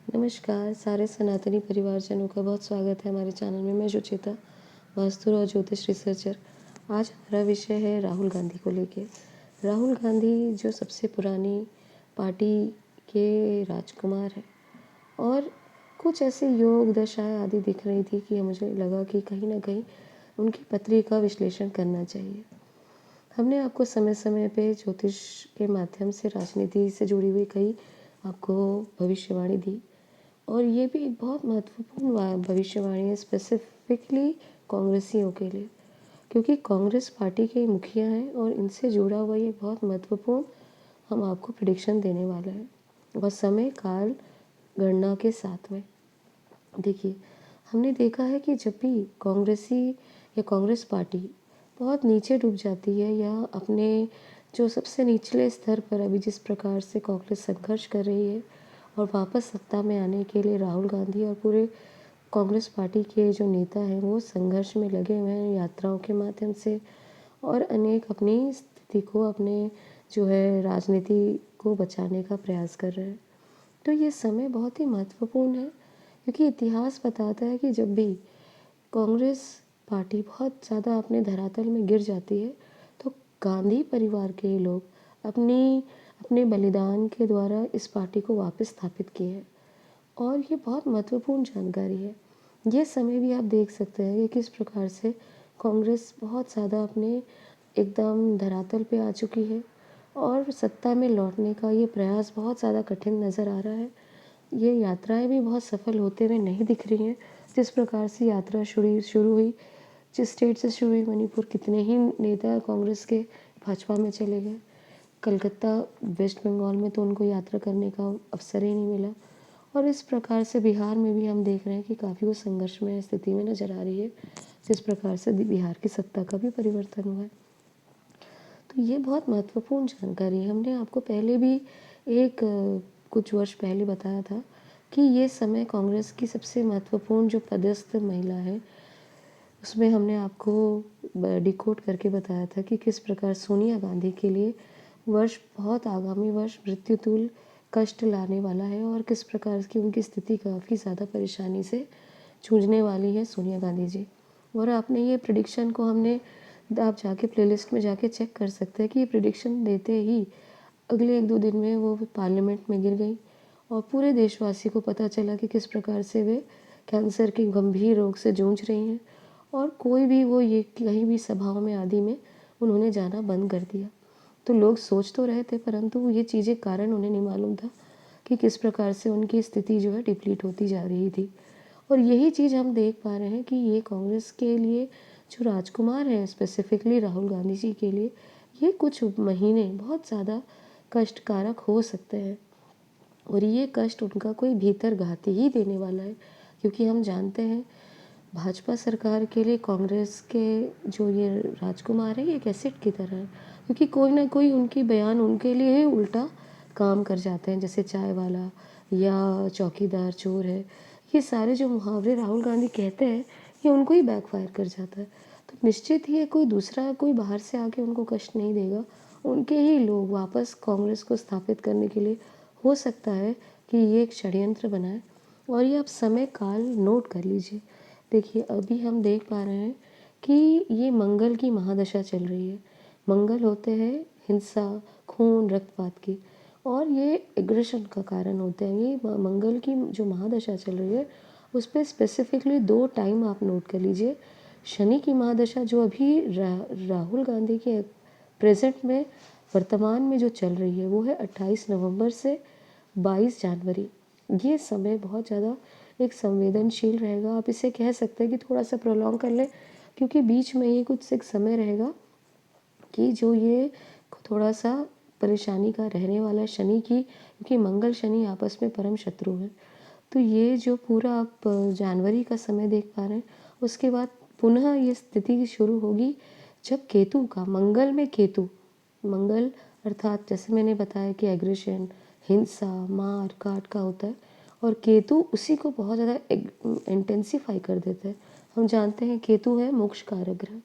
नमस्कार, सारे सनातनी परिवारजनों का बहुत स्वागत है हमारे चैनल में। मैं सुचिता, वास्तु और ज्योतिष रिसर्चर। आज हमारा विषय है राहुल गांधी को लेके। राहुल गांधी जो सबसे पुरानी पार्टी के राजकुमार हैं और कुछ ऐसे योग दशाएं आदि दिख रही थी कि मुझे लगा कि कहीं ना कहीं उनकी पत्री का विश्लेषण करना चाहिए। हमने आपको समय समय पे ज्योतिष के माध्यम से राजनीति से जुड़ी हुई कई आपको भविष्यवाणी दी और ये भी एक बहुत महत्वपूर्ण भविष्यवाणी है स्पेसिफिकली कांग्रेसियों के लिए, क्योंकि कांग्रेस पार्टी के मुखिया हैं और इनसे जुड़ा हुआ ये बहुत महत्वपूर्ण हम आपको प्रिडिक्शन देने वाले हैं और समय काल गणना के साथ में। देखिए, हमने देखा है कि जब भी कांग्रेसी या कांग्रेस पार्टी बहुत नीचे डूब जाती है या अपने जो सबसे निचले स्तर पर अभी जिस प्रकार से कांग्रेस संघर्ष कर रही है और वापस सत्ता में आने के लिए राहुल गांधी और पूरे कांग्रेस पार्टी के जो नेता हैं वो संघर्ष में लगे हुए हैं यात्राओं के माध्यम से और अनेक अपनी स्थिति को अपने जो है राजनीति को बचाने का प्रयास कर रहे हैं। तो ये समय बहुत ही महत्वपूर्ण है, क्योंकि इतिहास बताता है कि जब भी कांग्रेस पार्टी बहुत ज़्यादा अपने धरातल में गिर जाती है तो गांधी परिवार के लोग अपने बलिदान के द्वारा इस पार्टी को वापस स्थापित किए हैं और ये बहुत महत्वपूर्ण जानकारी है। ये समय भी आप देख सकते हैं कि किस प्रकार से कांग्रेस बहुत ज़्यादा अपने एकदम धरातल पे आ चुकी है और सत्ता में लौटने का ये प्रयास बहुत ज़्यादा कठिन नज़र आ रहा है। ये यात्राएं भी बहुत सफल होते हुए नहीं दिख रही हैं। जिस प्रकार से यात्रा शुरू हुई, जिस स्टेट से शुरू हुई मणिपुर, कितने ही नेता कांग्रेस के भाजपा में चले गए। कलकत्ता वेस्ट बंगाल में तो उनको यात्रा करने का अवसर ही नहीं मिला और इस प्रकार से बिहार में भी हम देख रहे हैं कि काफ़ी वो संघर्ष में स्थिति में नज़र आ रही है। जिस प्रकार से बिहार की सत्ता का भी परिवर्तन हुआ है, तो ये बहुत महत्वपूर्ण जानकारी है। हमने आपको पहले भी कुछ वर्ष पहले बताया था कि ये समय कांग्रेस की सबसे महत्वपूर्ण जो पदस्थ महिला है उसमें हमने आपको डिकोड करके बताया था कि किस प्रकार सोनिया गांधी के लिए बहुत आगामी वर्ष मृत्युतुल्य कष्ट लाने वाला है और किस प्रकार की उनकी स्थिति काफ़ी ज़्यादा परेशानी से जूझने वाली है सोनिया गांधी जी। और आपने ये प्रिडिक्शन को आप जाके प्लेलिस्ट में जाके चेक कर सकते हैं कि ये प्रिडिक्शन देते ही अगले 1-2 दिन में वो पार्लियामेंट में गिर गई और पूरे देशवासी को पता चला कि किस प्रकार से वे कैंसर के गंभीर रोग से जूझ रही हैं और कोई भी वो ये कहीं भी सभाओं में आदि में उन्होंने जाना बंद कर दिया। तो लोग सोच तो रहे थे, परंतु ये चीज़ें कारण उन्हें नहीं मालूम था कि किस प्रकार से उनकी स्थिति जो है डिप्लीट होती जा रही थी। और यही चीज़ हम देख पा रहे हैं कि ये कांग्रेस के लिए जो राजकुमार हैं, स्पेसिफिकली राहुल गांधी जी के लिए ये कुछ महीने बहुत ज़्यादा कष्टकारक हो सकते हैं और ये कष्ट उनका कोई भीतर घाती ही देने वाला है, क्योंकि हम जानते हैं भाजपा सरकार के लिए कांग्रेस के जो ये राजकुमार हैं ये एक एसिड की तरह है, क्योंकि कोई ना कोई उनकी बयान उनके लिए ही उल्टा काम कर जाते हैं। जैसे चाय वाला या चौकीदार चोर है, ये सारे जो मुहावरे राहुल गांधी कहते हैं ये उनको ही बैकफायर कर जाता है। तो निश्चित ही है कोई दूसरा कोई बाहर से आके उनको कष्ट नहीं देगा, उनके ही लोग वापस कांग्रेस को स्थापित करने के लिए हो सकता है कि ये एक षड्यंत्र बनाए। और ये आप समय काल नोट कर लीजिए। देखिए, अभी हम देख पा रहे हैं कि ये मंगल की महादशा चल रही है। मंगल होते हैं हिंसा, खून, रक्तपात की और ये एग्रेशन का कारण होते हैं। ये मंगल की जो महादशा चल रही है उस पर स्पेसिफिकली 2 टाइम आप नोट कर लीजिए। शनि की महादशा जो अभी राहुल गांधी के प्रेजेंट में वर्तमान में जो चल रही है वो है 28 नवंबर से 22 जनवरी। ये समय बहुत ज़्यादा एक संवेदनशील रहेगा। आप इसे कह सकते हैं कि थोड़ा सा प्रोलॉन्ग कर लें, क्योंकि बीच में ये कुछ एक समय रहेगा कि जो ये थोड़ा सा परेशानी का रहने वाला है शनि की, क्योंकि मंगल शनि आपस में परम शत्रु हैं। तो ये जो पूरा आप जनवरी का समय देख पा रहे हैं, उसके बाद पुनः ये स्थिति शुरू होगी जब केतु का मंगल में केतु मंगल अर्थात जैसे मैंने बताया कि एग्रेशन, हिंसा, मार काट का होता है और केतु उसी को बहुत ज़्यादा इंटेंसिफाई कर देता है। हम जानते हैं केतु है मोक्ष कारक ग्रह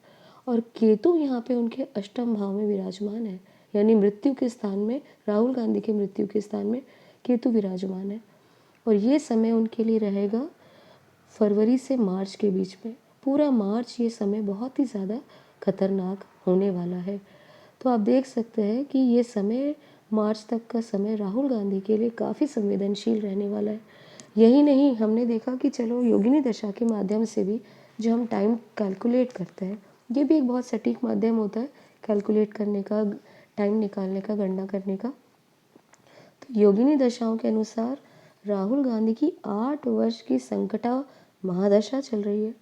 और केतु यहाँ पे उनके अष्टम भाव में विराजमान है, यानी मृत्यु के स्थान में, राहुल गांधी के मृत्यु के स्थान में केतु विराजमान है। और ये समय उनके लिए रहेगा फरवरी से मार्च के बीच में। पूरा मार्च ये समय बहुत ही ज़्यादा खतरनाक होने वाला है। तो आप देख सकते हैं कि ये समय मार्च तक का समय राहुल गांधी के लिए काफ़ी संवेदनशील रहने वाला है। यही नहीं, हमने देखा कि चलो योगिनी दशा के माध्यम से भी जो हम टाइम कैलकुलेट करते हैं, ये भी एक बहुत सटीक माध्यम होता है कैलकुलेट करने का, टाइम निकालने का, गणना करने का। तो योगिनी दशाओं के अनुसार राहुल गांधी की 8 वर्ष की संकटा महादशा चल रही है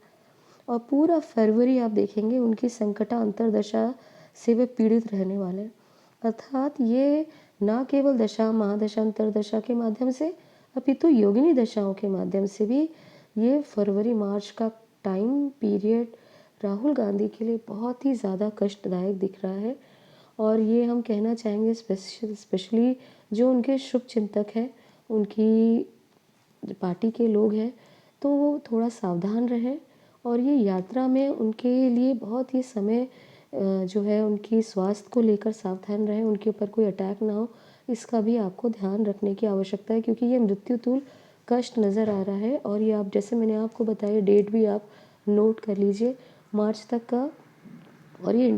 और पूरा फरवरी आप देखेंगे उनकी संकटा अंतरदशा से वे पीड़ित रहने वाले हैं। अर्थात ये ना केवल दशा महादशा अंतरदशा के माध्यम से अपितु योगिनी दशाओं के माध्यम से भी ये फरवरी मार्च का टाइम पीरियड राहुल गांधी के लिए बहुत ही ज़्यादा कष्टदायक दिख रहा है। और ये हम कहना चाहेंगे स्पेशली जो उनके शुभ चिंतक हैं, उनकी पार्टी के लोग हैं, तो वो थोड़ा सावधान रहें और ये यात्रा में उनके लिए बहुत ही समय जो है उनकी स्वास्थ्य को लेकर सावधान रहें, उनके ऊपर कोई अटैक ना हो, इसका भी आपको ध्यान रखने की आवश्यकता है क्योंकि ये मृत्युतुल्य कष्ट नज़र आ रहा है। और ये आप जैसे मैंने आपको बताया डेट भी आप नोट कर लीजिए मार्च तक का, और ये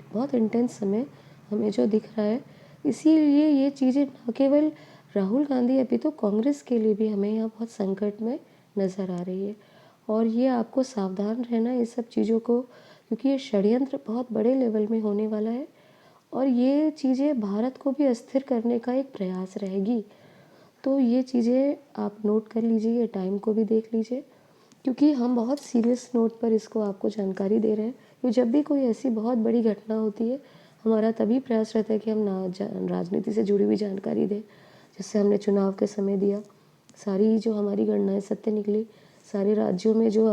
बहुत इंटेंस समय हमें जो दिख रहा है। इसीलिए ये चीज़ें न केवल राहुल गांधी अभी तो कांग्रेस के लिए भी हमें यहाँ बहुत संकट में नज़र आ रही है। और ये आपको सावधान रहना है इस सब चीज़ों को, क्योंकि ये षड्यंत्र बहुत बड़े लेवल में होने वाला है और ये चीज़ें भारत को भी अस्थिर करने का एक प्रयास रहेगी। तो ये चीज़ें आप नोट कर लीजिए, टाइम को भी देख लीजिए, क्योंकि हम बहुत सीरियस नोट पर इसको आपको जानकारी दे रहे हैं। तो जब भी कोई ऐसी बहुत बड़ी घटना होती है, हमारा तभी प्रयास रहता है कि हम राजनीति से जुड़ी हुई जानकारी दें। जैसे हमने चुनाव के समय दिया, सारी जो हमारी गणनाएं सत्य निकली, सारे राज्यों में जो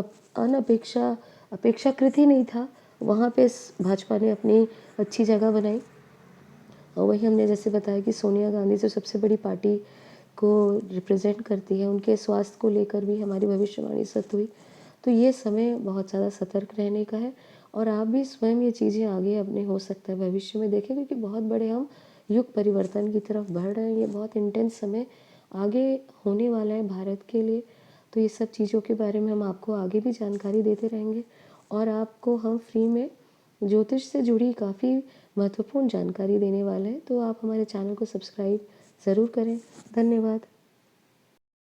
अपेक्षाकृत ही नहीं था, वहाँ पे भाजपा ने अपनी अच्छी जगह बनाई। और वही हमने जैसे बताया कि सोनिया गांधी जो सबसे बड़ी पार्टी को रिप्रेजेंट करती है, उनके स्वास्थ्य को लेकर भी हमारी भविष्यवाणी सत्य हुई। तो ये समय बहुत ज़्यादा सतर्क रहने का है और आप भी स्वयं ये चीज़ें आगे अपने हो सकता है भविष्य में देखें, क्योंकि बहुत बड़े हम युग परिवर्तन की तरफ बढ़ रहे हैं। ये बहुत इंटेंस समय आगे होने वाला है भारत के लिए। तो ये सब चीज़ों के बारे में हम आपको आगे भी जानकारी देते रहेंगे और आपको हम फ्री में ज्योतिष से जुड़ी काफ़ी महत्वपूर्ण जानकारी देने वाले हैं। तो आप हमारे चैनल को सब्सक्राइब ज़रूर करें। धन्यवाद।